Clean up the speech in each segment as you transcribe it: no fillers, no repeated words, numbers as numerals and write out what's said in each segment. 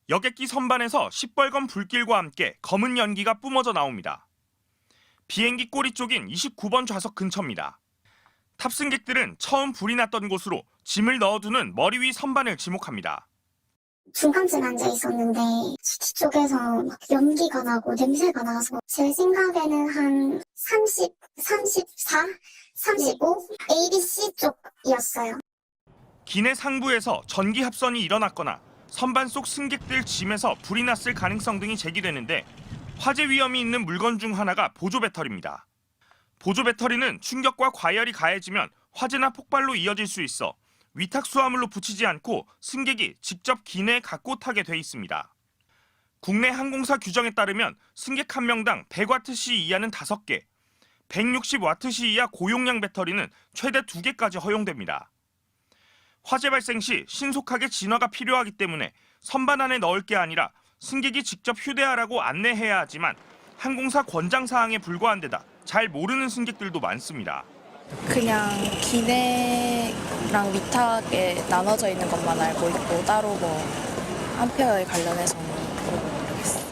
여객기 선반에서 시뻘건 불길과 함께 검은 연기가 뿜어져 나옵니다. 비행기 꼬리 쪽인 29번 좌석 근처입니다. 탑승객들은 처음 불이 났던 곳으로 짐을 넣어두는 머리 위 선반을 지목합니다. 중간쯤 앉아 있었는데 뒤쪽에서 막 연기가 나고 냄새가 나서 제 생각에는 한 30, 34, 35 ABC 쪽이었어요. 기내 상부에서 전기 합선이 일어났거나 선반 속 승객들 짐에서 불이 났을 가능성 등이 제기되는데 화재 위험이 있는 물건 중 하나가 보조 배터리입니다. 보조 배터리는 충격과 과열이 가해지면 화재나 폭발로 이어질 수 있어 위탁 수화물로 붙이지 않고 승객이 직접 기내에 갖고 타게 돼 있습니다. 국내 항공사 규정에 따르면 승객 한 명당 100와트시 이하는 5개, 160와트시 이하 고용량 배터리는 최대 2개까지 허용됩니다. 화재 발생 시 신속하게 진화가 필요하기 때문에 선반 안에 넣을 게 아니라 승객이 직접 휴대하라고 안내해야 하지만 항공사 권장 사항에 불과한 데다 잘 모르는 승객들도 많습니다. 그냥 기내랑 위탁에 나눠져 있는 것만 알고 있고 따로 뭐 암페어에 관련해서는 모르겠어요.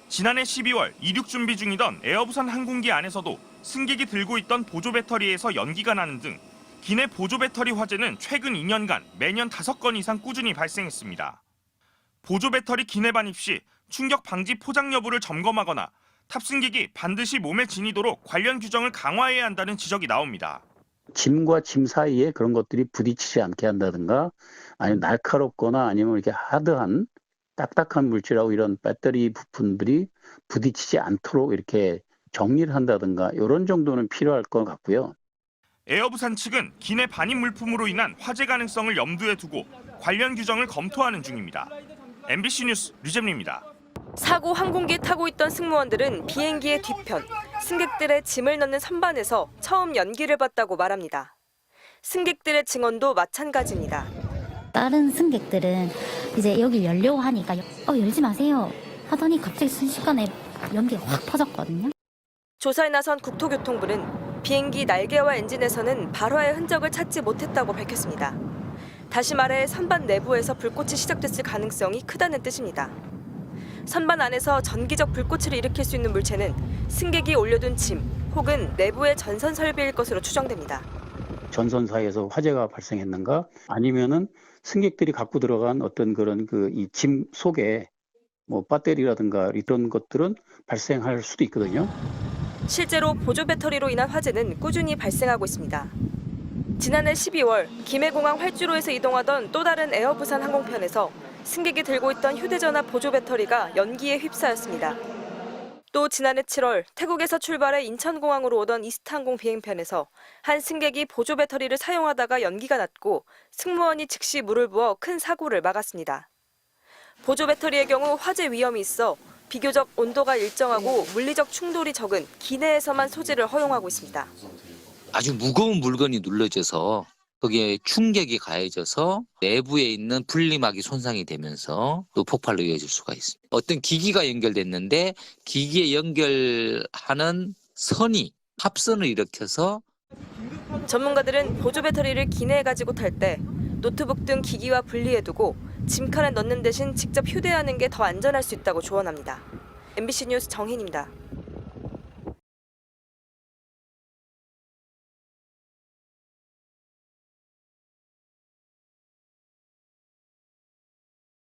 지난해 12월 이륙 준비 중이던 에어부산 항공기 안에서도 승객이 들고 있던 보조 배터리에서 연기가 나는 등 기내 보조 배터리 화재는 최근 2년간 매년 5건 이상 꾸준히 발생했습니다. 보조 배터리 기내 반입 시 충격 방지 포장 여부를 점검하거나 탑승객이 반드시 몸에 지니도록 관련 규정을 강화해야 한다는 지적이 나옵니다. 짐과 짐 사이에 그런 것들이 부딪히지 않게 한다든가 아니면 날카롭거나 아니면 이렇게 하드한 딱딱한 물질하고 이런 배터리 부품들이 부딪히지 않도록 이렇게 정리를 한다든가 이런 정도는 필요할 것 같고요. 에어부산 측은 기내 반입 물품으로 인한 화재 가능성을 염두에 두고 관련 규정을 검토하는 중입니다. MBC 뉴스 류잼리입니다. 사고 항공기 타고 있던 승무원들은 비행기의 뒤편, 승객들의 짐을 넣는 선반에서 처음 연기를 봤다고 말합니다. 승객들의 증언도 마찬가지입니다. 다른 승객들은 이제 여기 열려고 하니까 열지 마세요 하더니 갑자기 순식간에 연기가 확 퍼졌거든요. 조사에 나선 국토교통부는 비행기 날개와 엔진에서는 발화의 흔적을 찾지 못했다고 밝혔습니다. 다시 말해 선반 내부에서 불꽃이 시작됐을 가능성이 크다는 뜻입니다. 선반 안에서 전기적 불꽃을 일으킬 수 있는 물체는 승객이 올려둔 짐 혹은 내부의 전선 설비일 것으로 추정됩니다. 전선 사이에서 화재가 발생했는가 아니면은 승객들이 갖고 들어간 어떤 그런 이 짐 속에 뭐 배터리라든가 이런 것들은 발생할 수도 있거든요. 실제로 보조 배터리로 인한 화재는 꾸준히 발생하고 있습니다. 지난해 12월 김해공항 활주로에서 이동하던 또 다른 에어부산 항공편에서 승객이 들고 있던 휴대전화 보조 배터리가 연기에 휩싸였습니다. 또 지난해 7월 태국에서 출발해 인천공항으로 오던 이스타항공 비행편에서 한 승객이 보조 배터리를 사용하다가 연기가 났고 승무원이 즉시 물을 부어 큰 사고를 막았습니다. 보조 배터리의 경우 화재 위험이 있어 비교적 온도가 일정하고 물리적 충돌이 적은 기내에서만 소지를 허용하고 있습니다. 아주 무거운 물건이 눌러져서 거기에 충격이 가해져서 내부에 있는 분리막이 손상이 되면서 또 폭발로 이어질 수가 있습니다. 어떤 기기가 연결됐는데 기기에 연결하는 선이 합선을 일으켜서 전문가들은 보조 배터리를 기내에 가지고 탈 때 노트북 등 기기와 분리해두고 짐칸에 넣는 대신 직접 휴대하는 게 더 안전할 수 있다고 조언합니다. MBC 뉴스 정혜인입니다.